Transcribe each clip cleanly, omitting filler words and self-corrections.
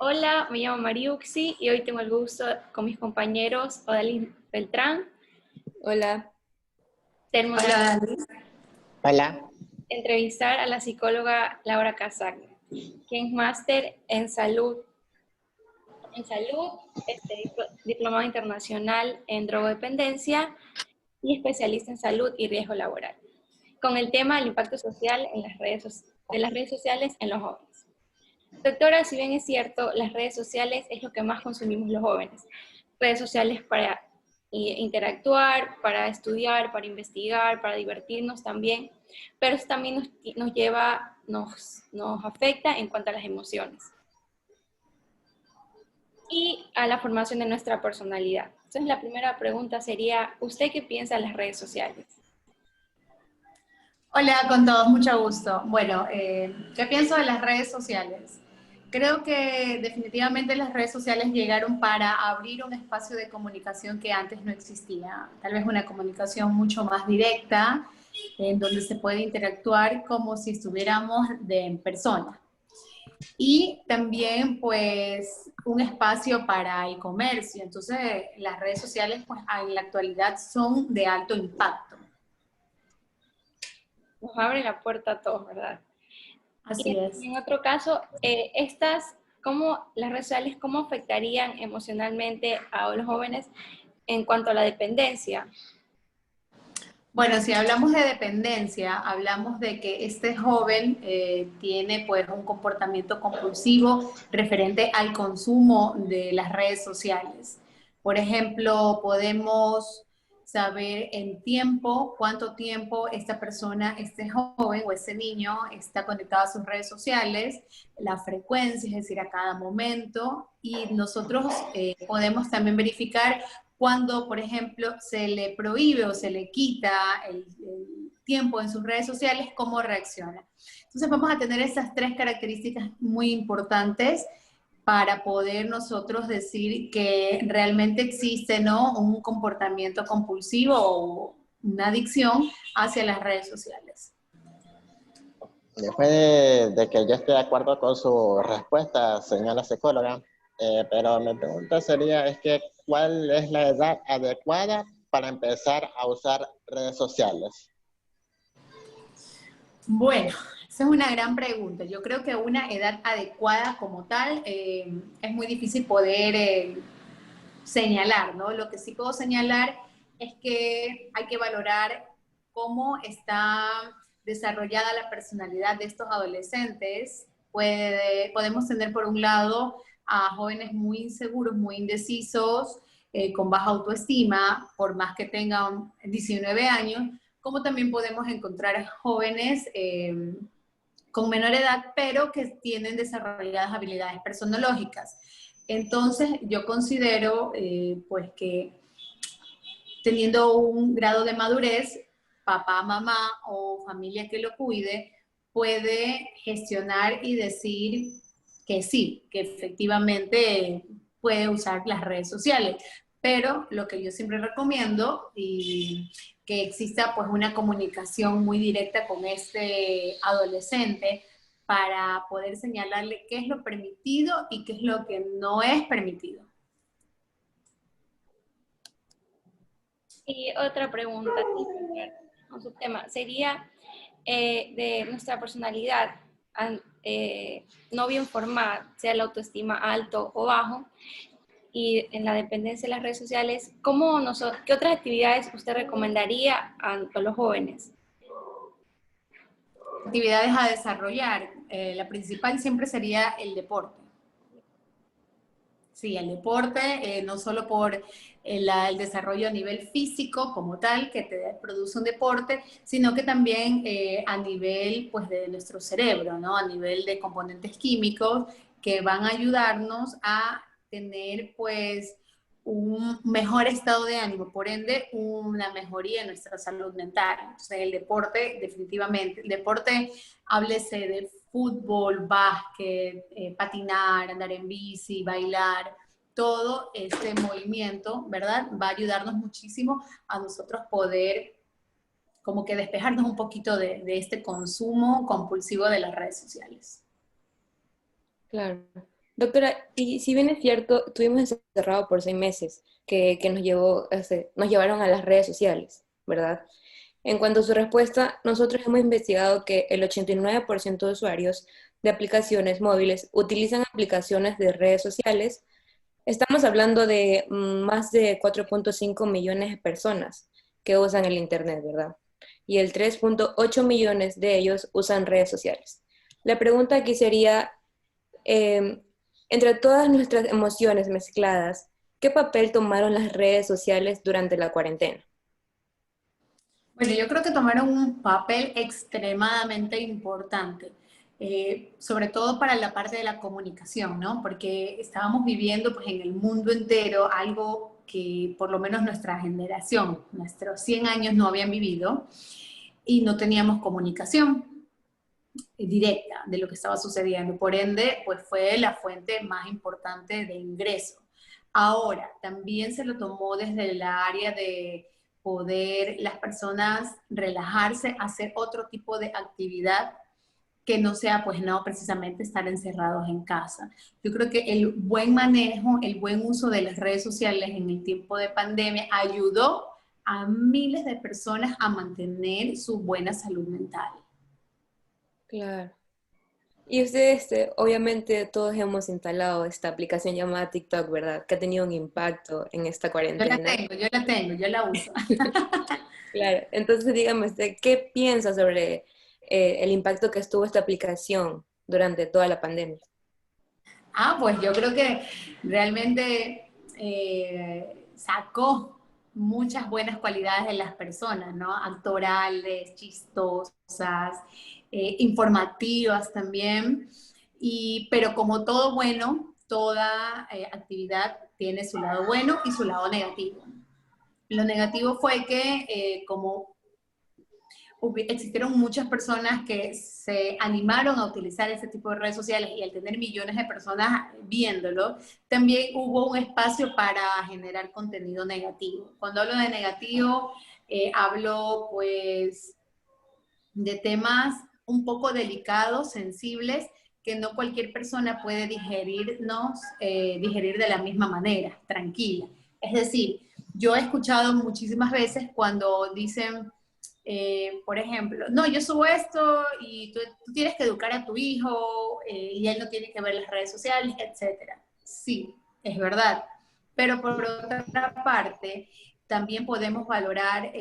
Hola, me llamo Mariuxi y hoy tengo el gusto con mis compañeros Odalín Beltrán, Hola. terminar Hola, Dani. Hola, entrevistar a la psicóloga Laura Casagna, quien es máster en salud, diplomado internacional en drogodependencia y especialista en salud y riesgo laboral, con el tema del impacto social en de las redes sociales en los jóvenes. Doctora, si bien es cierto, las redes sociales es lo que más consumimos los jóvenes. Redes sociales para interactuar, para estudiar, para investigar, para divertirnos también, pero eso también nos afecta en cuanto a las emociones y a la formación de nuestra personalidad. Entonces, la primera pregunta sería, ¿usted qué piensa de las redes sociales? Hola con todos, mucho gusto. Bueno, ¿qué pienso de las redes sociales? Creo que definitivamente las redes sociales llegaron para abrir un espacio de comunicación que antes no existía. Tal vez una comunicación mucho más directa, en donde se puede interactuar como si estuviéramos en persona. Y también, pues, un espacio para el comercio. Entonces, las redes sociales, pues, en la actualidad son de alto impacto. Nos abre la puerta a todos, ¿verdad? Así Y es. en otro caso, ¿cómo las redes sociales, cómo afectarían emocionalmente a los jóvenes en cuanto a la dependencia? Bueno, si hablamos de dependencia, hablamos de que este joven tiene pues un comportamiento compulsivo referente al consumo de las redes sociales. Por ejemplo, podemos saber en tiempo, cuánto tiempo esta persona, este joven o este niño está conectado a sus redes sociales, la frecuencia, es decir, a cada momento, y nosotros podemos también verificar cuando, por ejemplo, se le prohíbe o se le quita el tiempo en sus redes sociales, cómo reacciona. Entonces vamos a tener esas tres características muy importantes para poder nosotros decir que realmente existe, ¿no?, un comportamiento compulsivo o una adicción hacia las redes sociales. después de que yo esté de acuerdo con su respuesta, señora psicóloga, pero mi pregunta sería, es que, ¿cuál es la edad adecuada para empezar a usar redes sociales? Bueno, esa es una gran pregunta. Yo creo que una edad adecuada como tal es muy difícil poder señalar, ¿no? Lo que sí puedo señalar es que hay que valorar cómo está desarrollada la personalidad de estos adolescentes. Podemos tener por un lado a jóvenes muy inseguros, muy indecisos, con baja autoestima, por más que tengan 19 años, como también podemos encontrar jóvenes con menor edad, pero que tienen desarrolladas habilidades personológicas. Entonces, yo considero pues que teniendo un grado de madurez, papá, mamá o familia que lo cuide, puede gestionar y decir que sí, que efectivamente puede usar las redes sociales. Pero lo que yo siempre recomiendo y que exista pues una comunicación muy directa con este adolescente para poder señalarle qué es lo permitido y qué es lo que no es permitido. Y otra pregunta con su tema sería de nuestra personalidad no bien formada, sea la autoestima alto o bajo, y en la dependencia de las redes sociales, ¿qué otras actividades usted recomendaría a los jóvenes? Actividades a desarrollar, la principal siempre sería el deporte. Sí, el deporte, no solo por el desarrollo a nivel físico como tal, que te produce un deporte, sino que también a nivel pues, de nuestro cerebro, ¿no? A nivel de componentes químicos que van a ayudarnos a tener pues un mejor estado de ánimo, por ende una mejoría en nuestra salud mental. Entonces el deporte, definitivamente, el deporte, háblese de fútbol, básquet, patinar, andar en bici, bailar, todo este movimiento, ¿verdad? Va a ayudarnos muchísimo a nosotros poder como que despejarnos un poquito de este consumo compulsivo de las redes sociales. Claro. Doctora, y si bien es cierto, estuvimos encerrados por 6 meses, que nos llevaron a las redes sociales, ¿verdad? En cuanto a su respuesta, nosotros hemos investigado que el 89% de usuarios de aplicaciones móviles utilizan aplicaciones de redes sociales. Estamos hablando de más de 4.5 millones de personas que usan el Internet, ¿verdad? Y el 3.8 millones de ellos usan redes sociales. La pregunta aquí sería, eh, entre todas nuestras emociones mezcladas, ¿qué papel tomaron las redes sociales durante la cuarentena? Bueno, yo creo que tomaron un papel extremadamente importante, sobre todo para la parte de la comunicación, ¿no? Porque estábamos viviendo pues, en el mundo entero algo que por lo menos nuestra generación, nuestros 100 años no habían vivido y no teníamos comunicación directa de lo que estaba sucediendo. Por ende, pues fue la fuente más importante de ingreso. Ahora, también se lo tomó desde el área de poder las personas relajarse, hacer otro tipo de actividad que no sea, pues no, precisamente estar encerrados en casa. Yo creo que el buen manejo, el buen uso de las redes sociales en el tiempo de pandemia ayudó a miles de personas a mantener su buena salud mental. Claro. Y ustedes, obviamente todos hemos instalado esta aplicación llamada TikTok, ¿verdad? Que ha tenido un impacto en esta cuarentena. Yo la uso. Claro. Entonces, dígame usted, ¿qué piensa sobre el impacto que estuvo esta aplicación durante toda la pandemia? Pues yo creo que realmente sacó muchas buenas cualidades de las personas, ¿no? Actorales, chistosas, informativas también. Pero como todo bueno, toda actividad tiene su lado bueno y su lado negativo. Lo negativo fue que como existieron muchas personas que se animaron a utilizar este tipo de redes sociales y al tener millones de personas viéndolo, también hubo un espacio para generar contenido negativo. Cuando hablo de negativo, hablo pues de temas un poco delicados, sensibles, que no cualquier persona puede digerir de la misma manera, tranquila. Es decir, yo he escuchado muchísimas veces cuando dicen, por ejemplo, no, yo subo esto y tú tienes que educar a tu hijo y él no tiene que ver las redes sociales, etcétera. Sí, es verdad. Pero por otra parte, también podemos valorar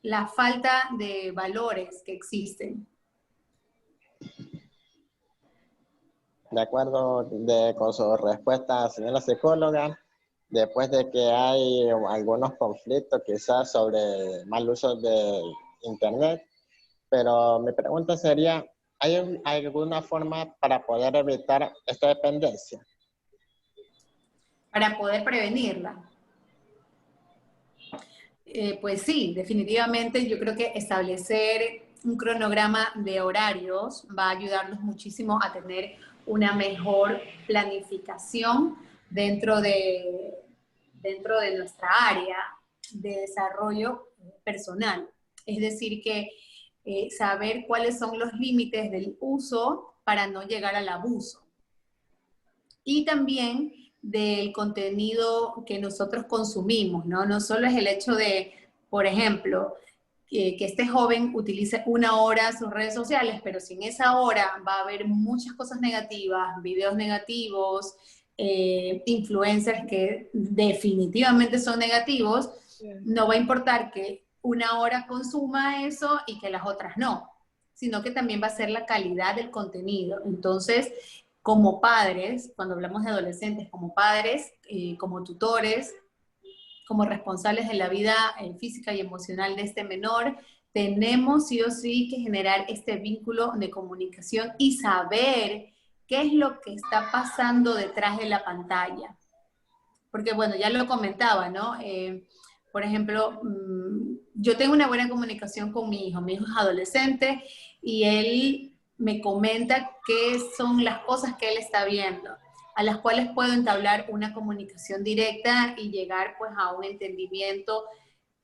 la falta de valores que existen. De acuerdo con su respuesta, señora psicóloga, después de que hay algunos conflictos quizás sobre mal uso de Internet, pero mi pregunta sería, ¿hay alguna forma para poder evitar esta dependencia? Para poder prevenirla. Pues sí, definitivamente yo creo que establecer un cronograma de horarios va a ayudarnos muchísimo a tener una mejor planificación dentro de nuestra área de desarrollo personal. Es decir, que saber cuáles son los límites del uso para no llegar al abuso. Y también del contenido que nosotros consumimos, ¿no? No solo es el hecho de, por ejemplo, que este joven utilice 1 hora sus redes sociales, pero si en esa hora va a haber muchas cosas negativas, videos negativos, influencers que definitivamente son negativos, no va a importar que 1 hora consuma eso y que las otras no, sino que también va a ser la calidad del contenido. Entonces, como padres, cuando hablamos de adolescentes, como padres, como tutores, como responsables de la vida física y emocional de este menor, tenemos sí o sí que generar este vínculo de comunicación y saber qué es lo que está pasando detrás de la pantalla. Porque bueno, ya lo comentaba, ¿no? Por ejemplo, yo tengo una buena comunicación con mi hijo es adolescente y él me comenta qué son las cosas que él está viendo, a las cuales puedo entablar una comunicación directa y llegar pues a un entendimiento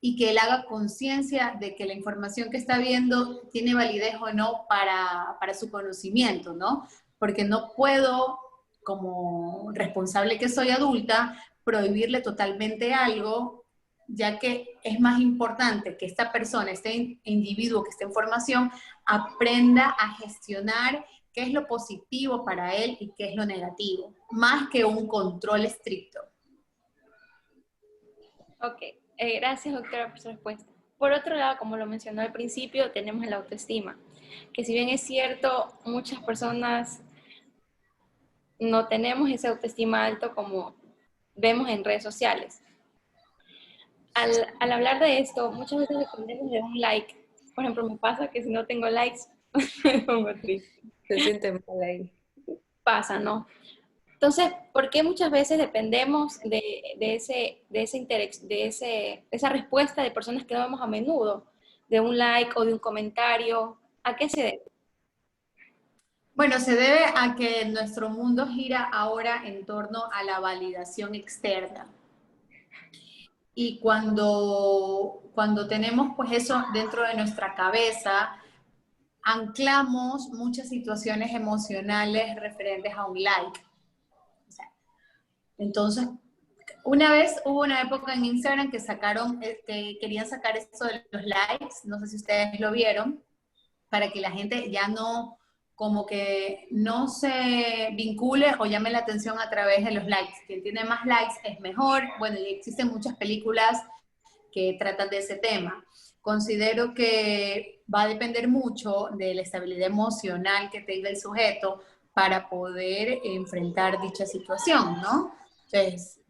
y que él haga conciencia de que la información que está viendo tiene validez o no para su conocimiento, ¿no? Porque no puedo como responsable que soy adulta, prohibirle totalmente algo, ya que es más importante que esta persona, este individuo que esté en formación, aprenda a gestionar qué es lo positivo para él y qué es lo negativo, más que un control estricto. Ok, gracias doctora por su respuesta. Por otro lado, como lo mencionó al principio, tenemos la autoestima, que si bien es cierto, muchas personas no tenemos esa autoestima alto como vemos en redes sociales. Al hablar de esto, muchas veces dependemos de un like. Por ejemplo, me pasa que si no tengo likes, me pongo triste. Se siente mal ahí. Pasa, ¿no? Entonces, ¿por qué muchas veces dependemos de esa respuesta de personas que no vemos a menudo? De un like o de un comentario. ¿A qué se debe? Bueno, se debe a que nuestro mundo gira ahora en torno a la validación externa. Y cuando tenemos pues eso dentro de nuestra cabeza, anclamos muchas situaciones emocionales referentes a un like. O sea, entonces, una vez hubo una época en Instagram que que querían sacar eso de los likes, no sé si ustedes lo vieron, para que la gente ya no, como que no se vincule o llame la atención a través de los likes. Quien tiene más likes es mejor. Bueno, y existen muchas películas que tratan de ese tema. Considero que va a depender mucho de la estabilidad emocional que tenga el sujeto para poder enfrentar dicha situación, ¿no? Entonces,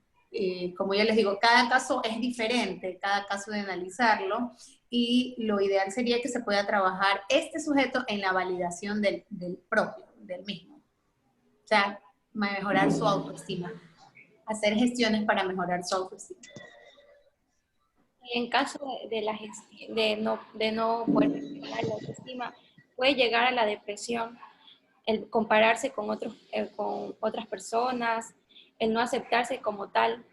como ya les digo, cada caso es diferente, cada caso de analizarlo, y lo ideal sería que se pueda trabajar este sujeto en la validación del propio, del mismo. O sea, mejorar su autoestima, hacer gestiones para mejorar su autoestima. Y en caso de no poder mejorar la autoestima, puede llegar a la depresión, el compararse con otras personas, el no aceptarse como tal,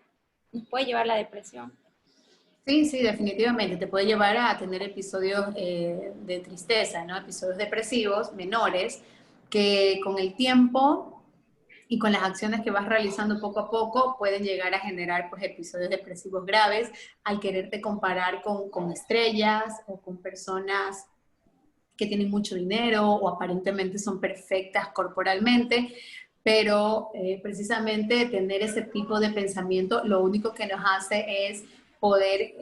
nos puede llevar a la depresión. Sí, sí, definitivamente. Te puede llevar a tener episodios de tristeza, ¿no? Episodios depresivos menores que con el tiempo y con las acciones que vas realizando poco a poco pueden llegar a generar pues, episodios depresivos graves al quererte comparar con estrellas o con personas que tienen mucho dinero o aparentemente son perfectas corporalmente, pero precisamente tener ese tipo de pensamiento lo único que nos hace es poder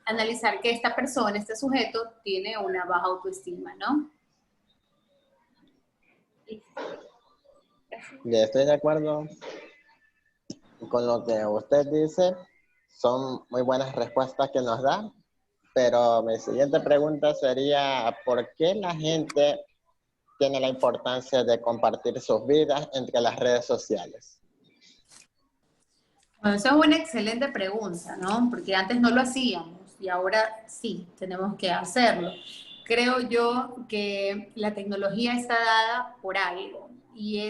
analizar que esta persona, este sujeto, tiene una baja autoestima, ¿no? Yo estoy de acuerdo con lo que usted dice. Son muy buenas respuestas que nos da, pero mi siguiente pregunta sería, ¿por qué la gente tiene la importancia de compartir sus vidas entre las redes sociales? Bueno, esa es una excelente pregunta, ¿no? Porque antes no lo hacíamos y ahora sí, tenemos que hacerlo. Creo yo que la tecnología está dada por algo y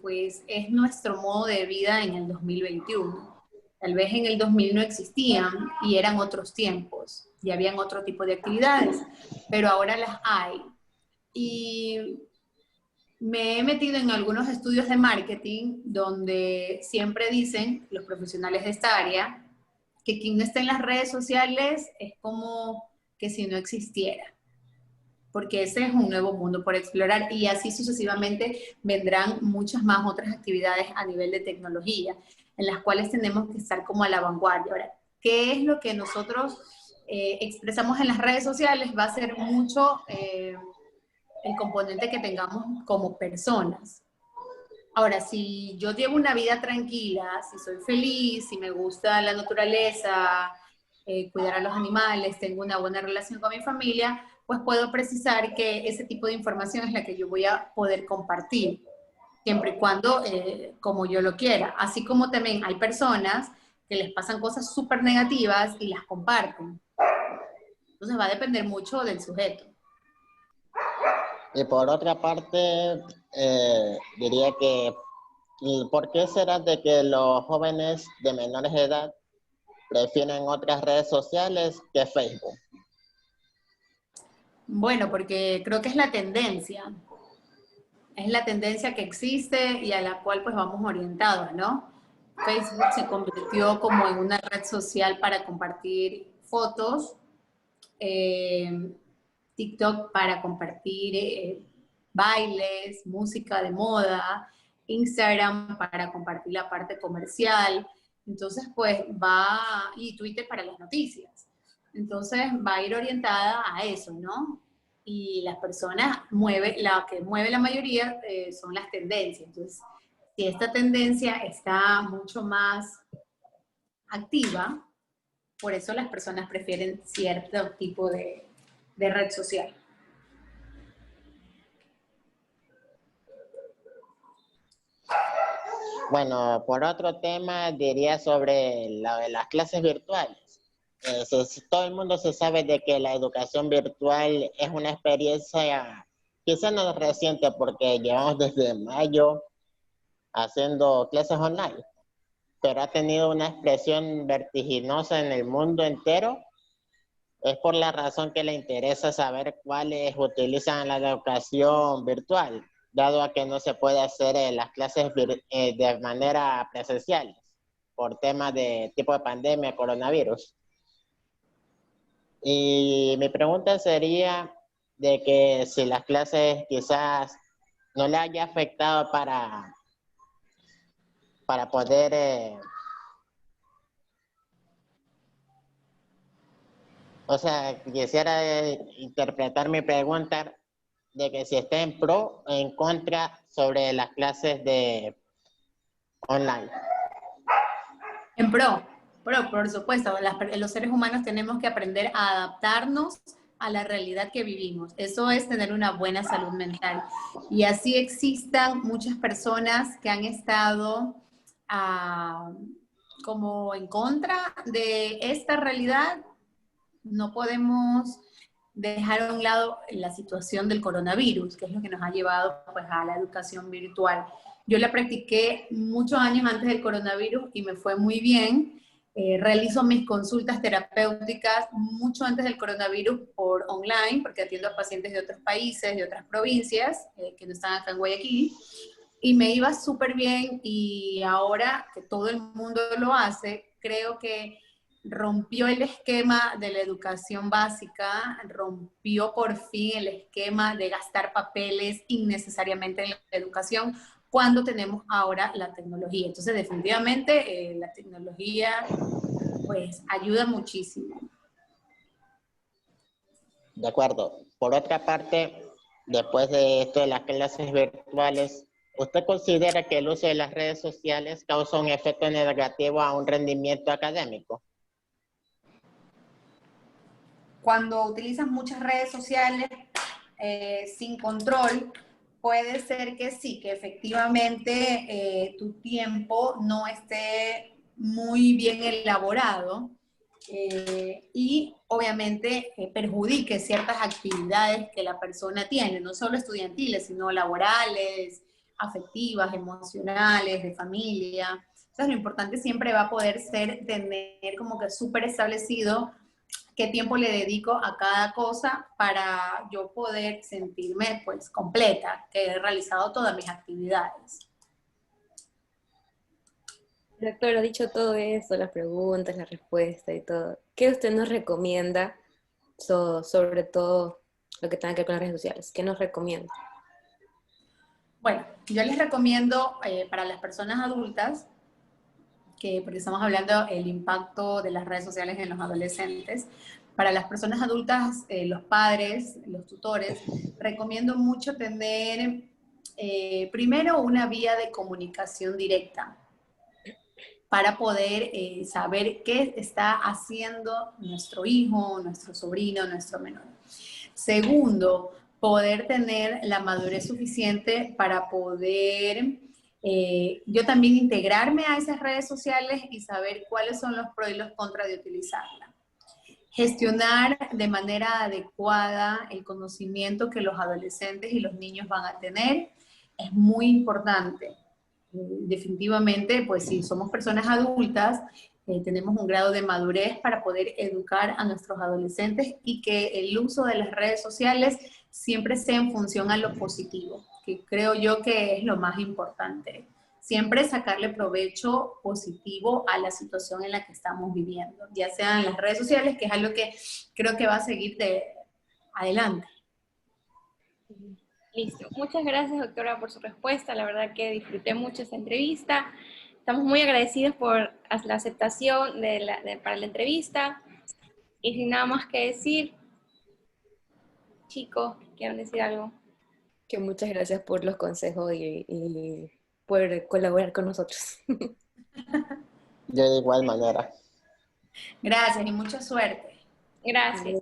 pues, es nuestro modo de vida en el 2021. Tal vez en el 2000 no existían y eran otros tiempos y habían otro tipo de actividades, pero ahora las hay. Y me he metido en algunos estudios de marketing donde siempre dicen los profesionales de esta área que quien no está en las redes sociales es como que si no existiera, porque ese es un nuevo mundo por explorar y así sucesivamente vendrán muchas más otras actividades a nivel de tecnología en las cuales tenemos que estar como a la vanguardia. Ahora, ¿qué es lo que nosotros expresamos en las redes sociales? Va a ser mucho el componente que tengamos como personas. Ahora, si yo llevo una vida tranquila, si soy feliz, si me gusta la naturaleza, cuidar a los animales, tengo una buena relación con mi familia, pues puedo precisar que ese tipo de información es la que yo voy a poder compartir, siempre y cuando como yo lo quiera. Así como también hay personas que les pasan cosas súper negativas y las comparten. Entonces va a depender mucho del sujeto. Y por otra parte, diría que, ¿por qué será de que los jóvenes de menores de edad prefieren otras redes sociales que Facebook? Bueno, porque creo que es la tendencia. es la tendencia que existe y a la cual pues vamos orientados, ¿no? Facebook se convirtió como en una red social para compartir fotos, TikTok para compartir bailes, música de moda, Instagram para compartir la parte comercial. Entonces, pues y Twitter para las noticias. Entonces, va a ir orientada a eso, ¿no? Y las personas la que mueve la mayoría son las tendencias. Entonces, si esta tendencia está mucho más activa, por eso las personas prefieren cierto tipo de red social. Bueno, por otro tema diría sobre las clases virtuales. Todo el mundo se sabe de que la educación virtual es una experiencia quizá no reciente porque llevamos desde mayo haciendo clases online, pero ha tenido una expresión vertiginosa en el mundo entero. Es por la razón que le interesa saber cuáles utilizan la educación virtual, dado a que no se puede hacer las clases de manera presencial por temas de tipo de pandemia, coronavirus. Y mi pregunta sería de que si las clases quizás no le haya afectado para poder, o sea, quisiera interpretar mi pregunta de que si está en pro o en contra sobre las clases de online. En pro, por supuesto, los seres humanos tenemos que aprender a adaptarnos a la realidad que vivimos. Eso es tener una buena salud mental. Y así existan muchas personas que han estado como en contra de esta realidad, no podemos dejar a un lado la situación del coronavirus, que es lo que nos ha llevado pues, a la educación virtual. Yo la practiqué muchos años antes del coronavirus y me fue muy bien. Realizo mis consultas terapéuticas mucho antes del coronavirus por online, porque atiendo a pacientes de otros países, de otras provincias, que no están acá en Guayaquil, y me iba súper bien, y ahora que todo el mundo lo hace, creo que rompió el esquema de la educación básica, rompió por fin el esquema de gastar papeles innecesariamente en la educación cuando tenemos ahora la tecnología. Entonces, definitivamente, la tecnología pues ayuda muchísimo. De acuerdo. Por otra parte, después de esto de las clases virtuales, ¿usted considera que el uso de las redes sociales causa un efecto negativo a un rendimiento académico? Cuando utilizas muchas redes sociales sin control, puede ser que sí, que efectivamente tu tiempo no esté muy bien elaborado y obviamente perjudique ciertas actividades que la persona tiene, no solo estudiantiles, sino laborales, afectivas, emocionales, de familia. Entonces lo importante siempre va a poder ser tener como que súper establecido qué tiempo le dedico a cada cosa para yo poder sentirme pues completa, que he realizado todas mis actividades. Doctor, ha dicho todo eso, las preguntas, la respuesta y todo. ¿Qué usted nos recomienda sobre todo lo que tenga que ver con las redes sociales? ¿Qué nos recomienda? Bueno, yo les recomiendo para las personas adultas, porque estamos hablando del impacto de las redes sociales en los adolescentes. Para las personas adultas, los padres, los tutores, recomiendo mucho tener primero una vía de comunicación directa para poder saber qué está haciendo nuestro hijo, nuestro sobrino, nuestro menor. Segundo, poder tener la madurez suficiente para poder yo también integrarme a esas redes sociales y saber cuáles son los pros y los contras de utilizarla. Gestionar de manera adecuada el conocimiento que los adolescentes y los niños van a tener es muy importante. Definitivamente, pues si somos personas adultas, tenemos un grado de madurez para poder educar a nuestros adolescentes y que el uso de las redes sociales siempre sea en función a lo positivo, que creo yo que es lo más importante. Siempre sacarle provecho positivo a la situación en la que estamos viviendo, ya sea en las redes sociales, que es algo que creo que va a seguir de adelante. Listo. Muchas gracias, doctora, por su respuesta. La verdad que disfruté mucho esta entrevista. Estamos muy agradecidos por la aceptación para la entrevista. Y sin nada más que decir, chicos, ¿quieren decir algo? Que muchas gracias por los consejos y por colaborar con nosotros. Yo de igual manera. Gracias y mucha suerte. Gracias.